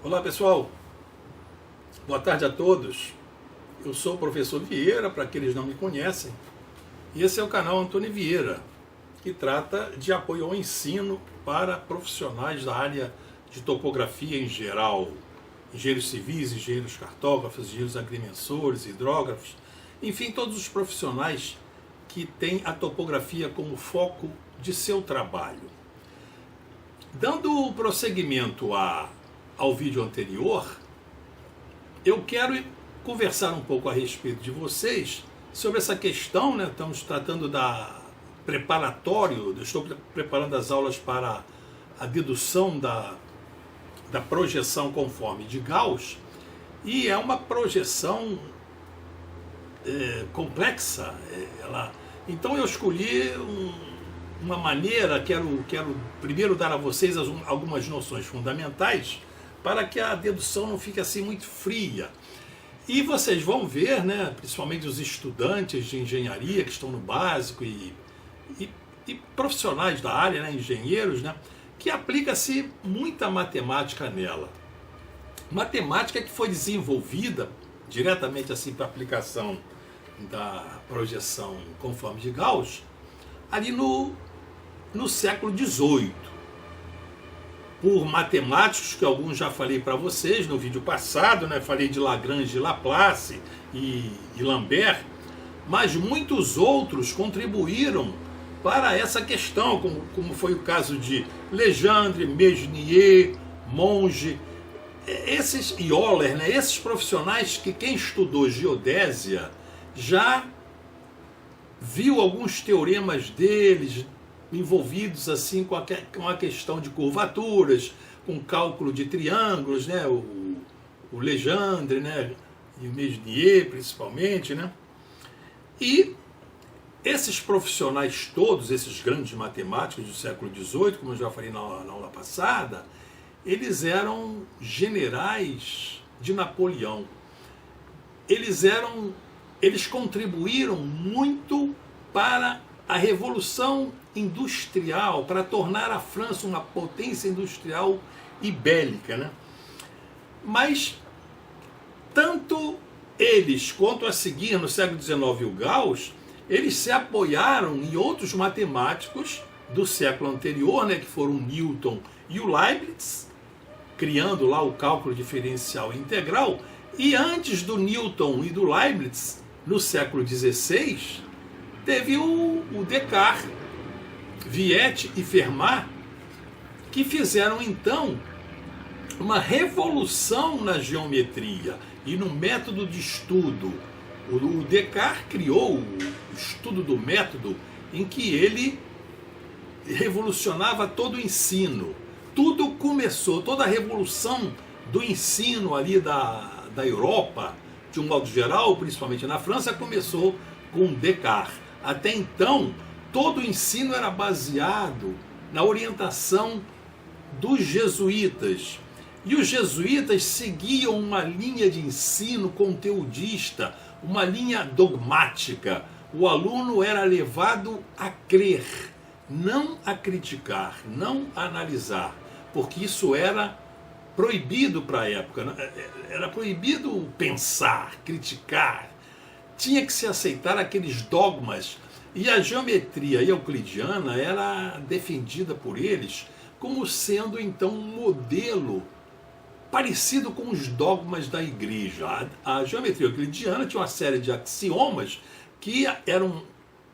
Olá pessoal, boa tarde a todos. Eu sou o professor Vieira, para aqueles que não me conhecem, e esse é o canal Antônio Vieira, que trata de apoio ao ensino para profissionais da área de topografia em geral, engenheiros civis, engenheiros cartógrafos, engenheiros agrimensores, hidrógrafos, enfim, todos os profissionais que têm a topografia como foco de seu trabalho. Dando prosseguimento ao vídeo anterior, eu quero conversar um pouco a respeito de vocês sobre essa questão, né? Estamos tratando eu estou preparando as aulas para a dedução da projeção conforme de Gauss, e é uma projeção complexa. Então eu escolhi uma maneira, quero primeiro dar a vocês algumas noções fundamentais para que a dedução não fique assim muito fria. E vocês vão ver, né, principalmente os estudantes de engenharia que estão no básico e profissionais da área, né, engenheiros, né, que aplica-se muita matemática nela. Matemática que foi desenvolvida diretamente assim para aplicação da projeção conforme de Gauss ali no século XVIII, por matemáticos que alguns já falei para vocês no vídeo passado, né? Falei de Lagrange, Laplace e Lambert, mas muitos outros contribuíram para essa questão, como foi o caso de Legendre, Megnier, Monge, e Euler, né? Esses profissionais que quem estudou geodésia já viu alguns teoremas deles envolvidos assim com a questão de curvaturas, com cálculo de triângulos, né? O Legendre, né? E o Megnier principalmente, né? E esses profissionais todos, esses grandes matemáticos do século XVIII, como eu já falei na aula passada, eles eram generais de Napoleão. Eles contribuíram muito para a Revolução Industrial, para tornar a França uma potência industrial e bélica, né? Mas tanto eles quanto a seguir no século XIX o Gauss, eles se apoiaram em outros matemáticos do século anterior, né, que foram Newton e o Leibniz, criando lá o cálculo diferencial e integral. E antes do Newton e do Leibniz, no século XVI, teve o Descartes, Viette e Fermat, que fizeram então uma revolução na geometria e no método de estudo. O Descartes criou o estudo do método, em que ele revolucionava todo o ensino. Tudo começou, toda a revolução do ensino ali da Europa, de um modo geral, principalmente na França, começou com Descartes. Até então, todo o ensino era baseado na orientação dos jesuítas. E os jesuítas seguiam uma linha de ensino conteudista, uma linha dogmática. O aluno era levado a crer, não a criticar, não a analisar, porque isso era proibido para a época. Era proibido pensar, criticar. Tinha que se aceitar aqueles dogmas. E a geometria euclidiana era defendida por eles como sendo então um modelo parecido com os dogmas da igreja. A geometria euclidiana tinha uma série de axiomas que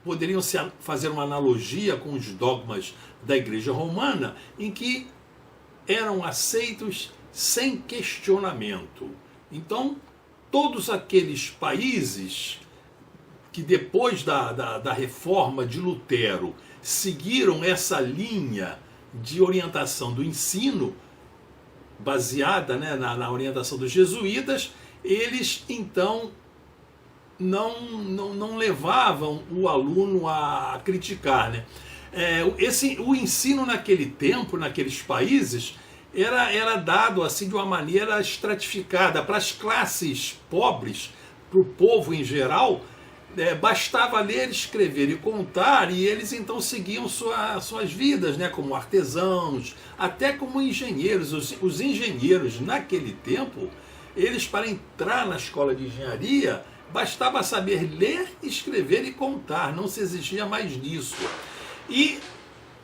poderiam fazer uma analogia com os dogmas da igreja romana, em que eram aceitos sem questionamento. Então, todos aqueles países que depois da reforma de Lutero seguiram essa linha de orientação do ensino, baseada, né, na orientação dos jesuítas, eles então não levavam o aluno a criticar, né? O ensino naquele tempo, naqueles países, era dado assim de uma maneira estratificada para as classes pobres, para o povo em geral. bastava ler, escrever e contar, e eles então seguiam suas vidas, né, como artesãos, até como engenheiros. Os engenheiros, naquele tempo, eles, para entrar na escola de engenharia, bastava saber ler, escrever e contar, não se exigia mais disso. E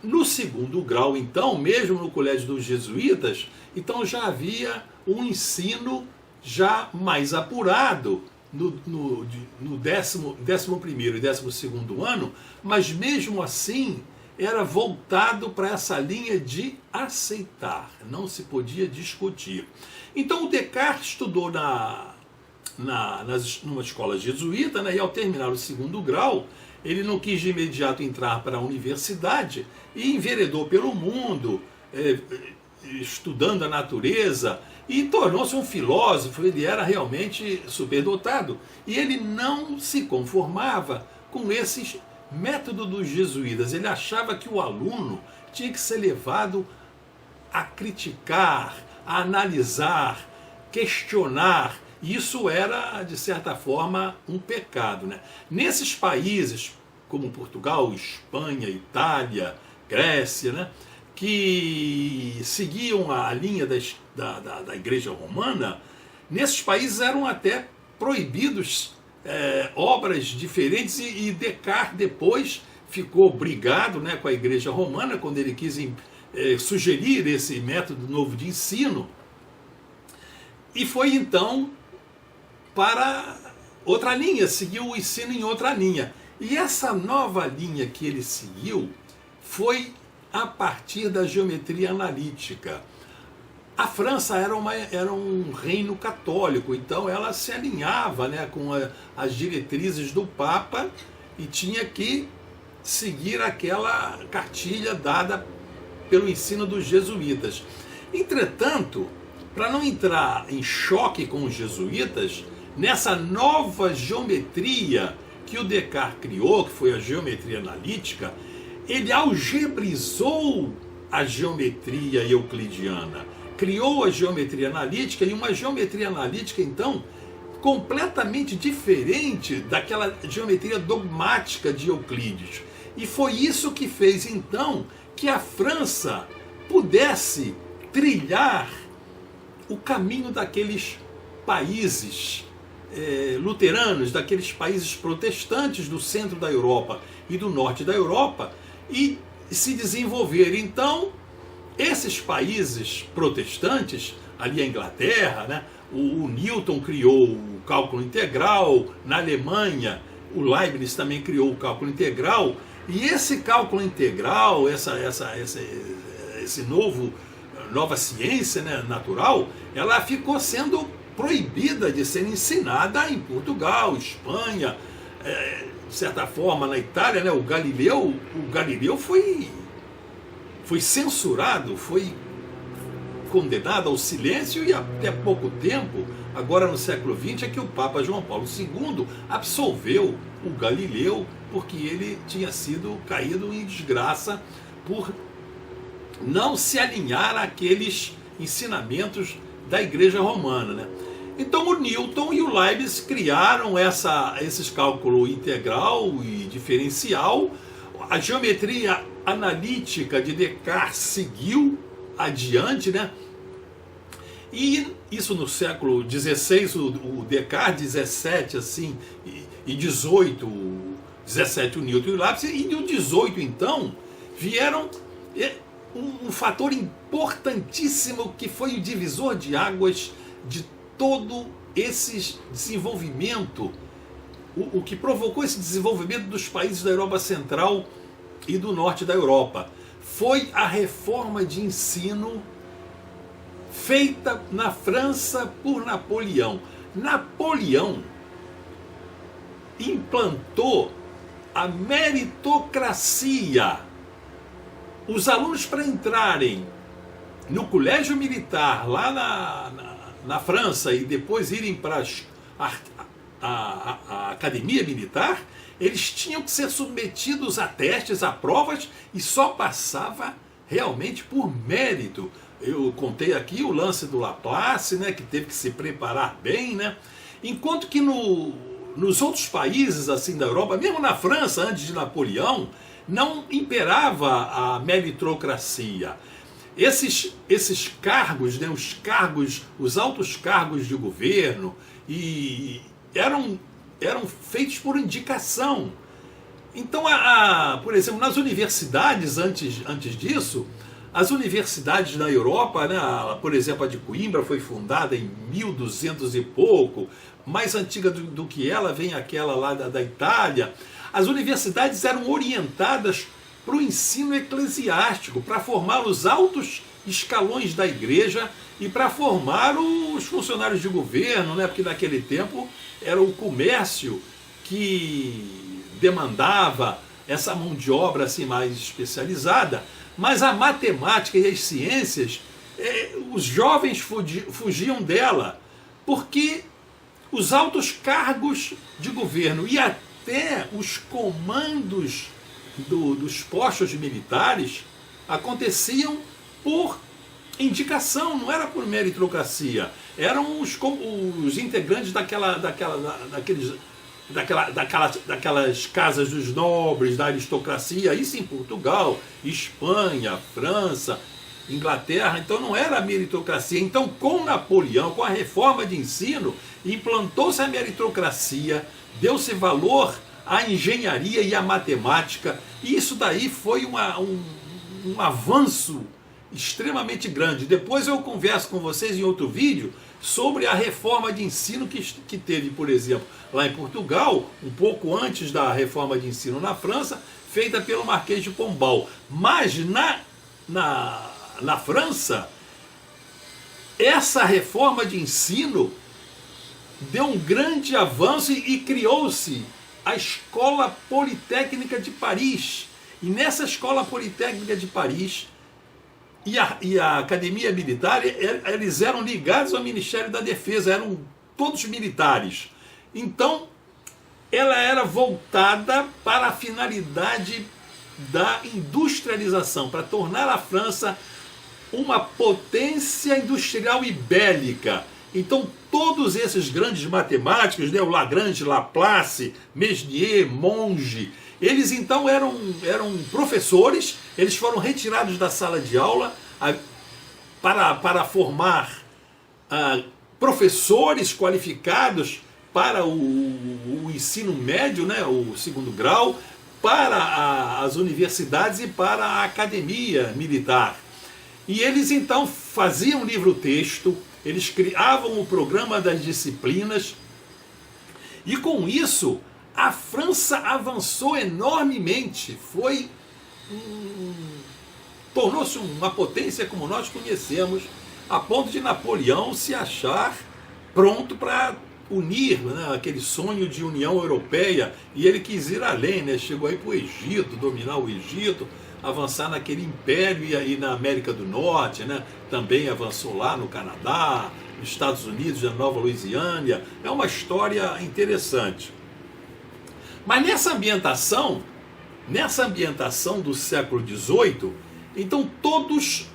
no segundo grau, então, mesmo no colégio dos jesuítas, então já havia um ensino já mais apurado no 11º e 12º ano, mas mesmo assim era voltado para essa linha de aceitar, não se podia discutir. Então o Descartes estudou numa escola jesuíta, né, e ao terminar o segundo grau, ele não quis de imediato entrar para a universidade e enveredou pelo mundo, estudando a natureza, e tornou-se um filósofo. Ele era realmente superdotado. E ele não se conformava com esse método dos jesuítas. Ele achava que o aluno tinha que ser levado a criticar, a analisar, questionar. Isso era, de certa forma, um pecado, né? Nesses países, como Portugal, Espanha, Itália, Grécia, né, que seguiam a linha da Igreja Romana, nesses países eram até proibidos obras diferentes, e Descartes depois ficou brigado, né, com a Igreja Romana, quando ele quis sugerir esse método novo de ensino, e foi então para outra linha, seguiu o ensino em outra linha. E essa nova linha que ele seguiu foi a partir da geometria analítica. A França era um reino católico, então ela se alinhava, né, com as diretrizes do Papa e tinha que seguir aquela cartilha dada pelo ensino dos jesuítas. Entretanto, para não entrar em choque com os jesuítas, nessa nova geometria que o Descartes criou, que foi a geometria analítica, ele algebrizou a geometria euclidiana, criou a geometria analítica, e uma geometria analítica, então, completamente diferente daquela geometria dogmática de Euclides. E foi isso que fez, então, que a França pudesse trilhar o caminho daqueles países luteranos, daqueles países protestantes do centro da Europa e do norte da Europa, e se desenvolver. Então, esses países protestantes, ali a Inglaterra, né, o Newton criou o cálculo integral, na Alemanha o Leibniz também criou o cálculo integral, e esse cálculo integral, nova ciência, né, natural, ela ficou sendo proibida de ser ensinada em Portugal, Espanha, de certa forma na Itália, né, o Galileu foi censurado, foi condenado ao silêncio, e até pouco tempo, agora no século XX, é que o Papa João Paulo II absolveu o Galileu, porque ele tinha caído em desgraça por não se alinhar àqueles ensinamentos da Igreja Romana, né? Então o Newton e o Leibniz criaram esses cálculos integral e diferencial. A geometria analítica de Descartes seguiu adiante, né? E isso no século XVI, o Descartes, 17 assim, e 18, 17 o Newton e o Leibniz, e no 18 então vieram um fator importantíssimo, que foi o divisor de águas de todo esse desenvolvimento, o que provocou esse desenvolvimento dos países da Europa Central e do Norte da Europa. Foi a reforma de ensino feita na França por Napoleão. Napoleão implantou a meritocracia. Os alunos, para entrarem no colégio militar lá na França e depois irem para a academia militar, eles tinham que ser submetidos a testes, a provas, e só passava realmente por mérito. Eu contei aqui o lance do Laplace, né, que teve que se preparar bem, né? Enquanto que nos outros países assim da Europa, mesmo na França, antes de Napoleão, não imperava a meritocracia. Esses cargos, né, os altos cargos de governo, eram feitos por indicação. Então, por exemplo, nas universidades, antes disso, as universidades na Europa, né, por exemplo, a de Coimbra foi fundada em 1200 e pouco, mais antiga do que ela, vem aquela lá da Itália. As universidades eram orientadas para o ensino eclesiástico, para formar os altos escalões da igreja e para formar os funcionários de governo, né, porque naquele tempo era o comércio que demandava essa mão de obra assim, mais especializada. Mas a matemática e as ciências, os jovens fugiam dela, porque os altos cargos de governo e até os comandos dos postos militares aconteciam por indicação, não era por meritocracia. Eram os integrantes daquelas casas dos nobres, da aristocracia, isso em Portugal, Espanha, França, Inglaterra. Então não era a meritocracia. Então, com Napoleão, com a reforma de ensino, implantou-se a meritocracia, deu-se valor à engenharia e à matemática, e isso daí foi um avanço extremamente grande. Depois eu converso com vocês em outro vídeo sobre a reforma de ensino que teve, por exemplo, lá em Portugal, um pouco antes da reforma de ensino na França, feita pelo Marquês de Pombal. Mas na França, essa reforma de ensino deu um grande avanço e criou-se a Escola Politécnica de Paris. E nessa Escola Politécnica de Paris e a Academia Militar, eles eram ligados ao Ministério da Defesa, eram todos militares. Então, ela era voltada para a finalidade da industrialização, para tornar a França uma potência industrial e bélica. Então, todos esses grandes matemáticos, né, o Lagrange, Laplace, Mesnier, Monge, eles então eram professores, eles foram retirados da sala de aula para formar professores qualificados para o ensino médio, né, o segundo grau, para as universidades e para a academia militar. E eles então faziam livro-texto, eles criavam o programa das disciplinas, e com isso a França avançou enormemente, tornou-se uma potência como nós conhecemos, a ponto de Napoleão se achar pronto para unir, né, aquele sonho de União Europeia, e ele quis ir além, né, chegou aí para o Egito, dominar o Egito, avançar naquele império e na América do Norte, né, também avançou lá no Canadá, nos Estados Unidos, na Nova Louisiana. É uma história interessante. Mas nessa ambientação do século XVIII, então todos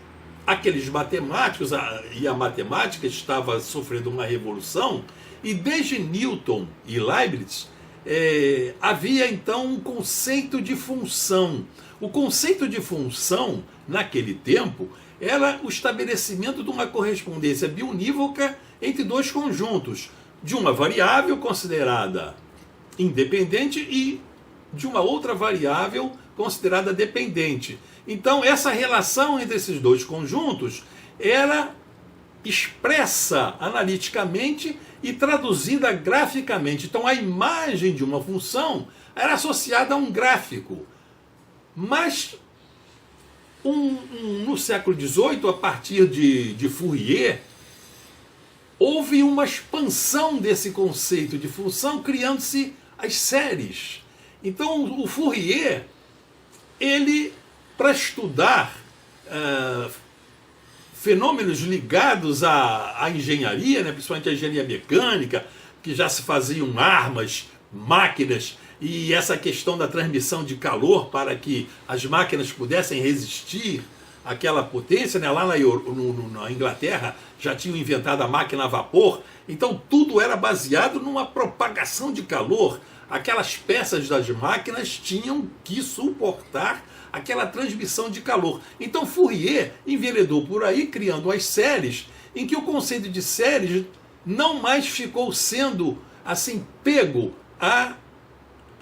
aqueles matemáticos, e a matemática estava sofrendo uma revolução, e desde Newton e Leibniz havia então um conceito de função. O conceito de função, naquele tempo, era o estabelecimento de uma correspondência biunívoca entre dois conjuntos, de uma variável considerada independente e de uma outra variável considerada dependente. Então, essa relação entre esses dois conjuntos era expressa analiticamente e traduzida graficamente. Então, a imagem de uma função era associada a um gráfico. Mas, no século XVIII, a partir de Fourier, houve uma expansão desse conceito de função, criando-se as séries. Então, o Fourier, ele, para estudar fenômenos ligados à engenharia, né, principalmente à engenharia mecânica, que já se faziam armas, máquinas, e essa questão da transmissão de calor para que as máquinas pudessem resistir aquela potência, né? Lá na Inglaterra já tinham inventado a máquina a vapor, então tudo era baseado numa propagação de calor. Aquelas peças das máquinas tinham que suportar aquela transmissão de calor. Então Fourier enveredou por aí criando as séries, em que o conceito de séries não mais ficou sendo assim pego a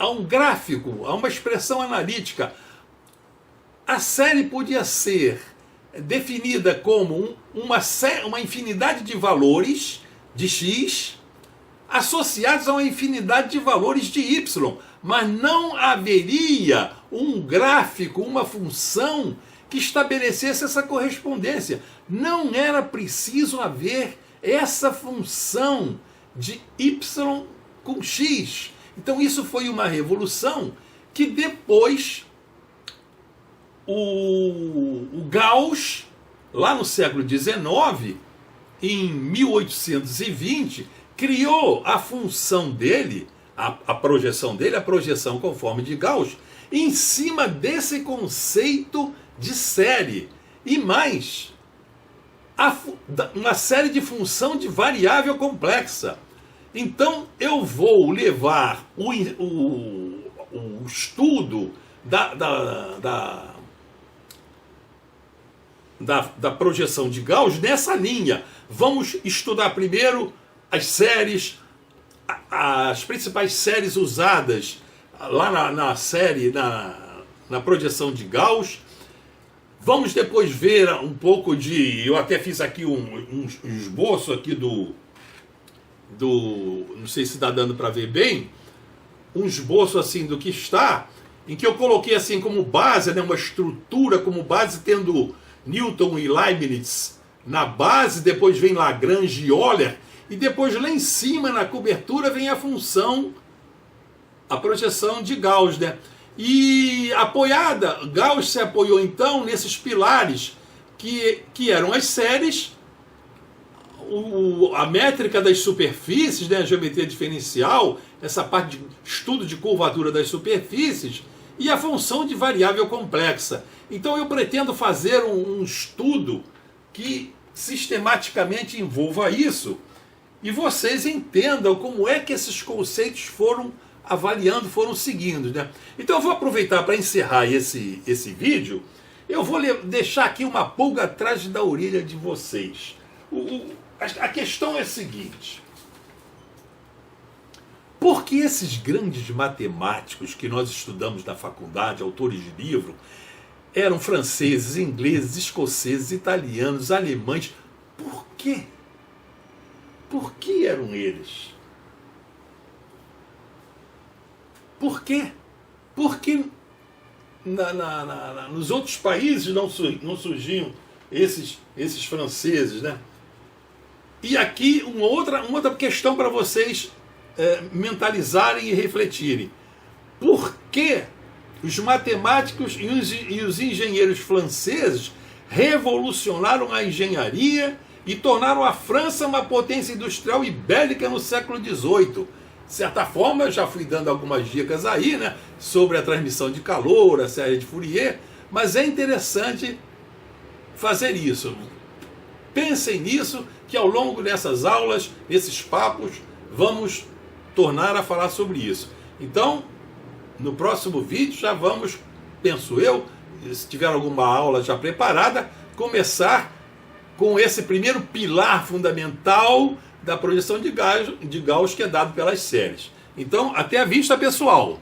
um gráfico, a uma expressão analítica. A série podia ser definida como uma infinidade de valores de x associados a uma infinidade de valores de y, mas não haveria um gráfico, uma função que estabelecesse essa correspondência. Não era preciso haver essa função de y com x. Então isso foi uma revolução que depois o Gauss, lá no século XIX, em 1820, criou a função dele, a projeção dele, a projeção conforme de Gauss, em cima desse conceito de série. E mais, uma série de função de variável complexa. Então eu vou levar o estudo da projeção de Gauss nessa linha. Vamos estudar primeiro as séries, as principais séries usadas lá na série, na projeção de Gauss. Vamos depois ver um pouco eu até fiz aqui um esboço aqui não sei se está dando para ver bem, um esboço assim do que está, em que eu coloquei assim como base, né, uma estrutura como base, tendo Newton e Leibniz na base, depois vem Lagrange e Euler, e depois lá em cima na cobertura vem a função, a projeção de Gauss, né? E Gauss se apoiou então nesses pilares que eram as séries, a métrica das superfícies, né, a geometria diferencial, essa parte de estudo de curvatura das superfícies, e a função de variável complexa. Então eu pretendo fazer um estudo que sistematicamente envolva isso, e vocês entendam como é que esses conceitos foram avaliando, foram seguindo, né? Então eu vou aproveitar para encerrar esse vídeo, eu vou deixar aqui uma pulga atrás da orelha de vocês. A questão é a seguinte: por que esses grandes matemáticos que nós estudamos na faculdade, autores de livro, eram franceses, ingleses, escoceses, italianos, alemães? Por quê? Por que eram eles? Por quê? Porque nos outros países não surgiam esses franceses, né? E aqui uma outra questão para vocês mentalizarem e refletirem. Por que os matemáticos e os engenheiros franceses revolucionaram a engenharia e tornaram a França uma potência industrial e bélica no século XVIII? De certa forma, eu já fui dando algumas dicas aí, né, sobre a transmissão de calor, a série de Fourier, mas é interessante fazer isso. Pensem nisso, que ao longo dessas aulas, desses papos, vamos tornar a falar sobre isso. Então, no próximo vídeo já vamos, penso eu, se tiver alguma aula já preparada, começar com esse primeiro pilar fundamental da projeção de Gauss, que é dado pelas séries. Então, até a vista, pessoal!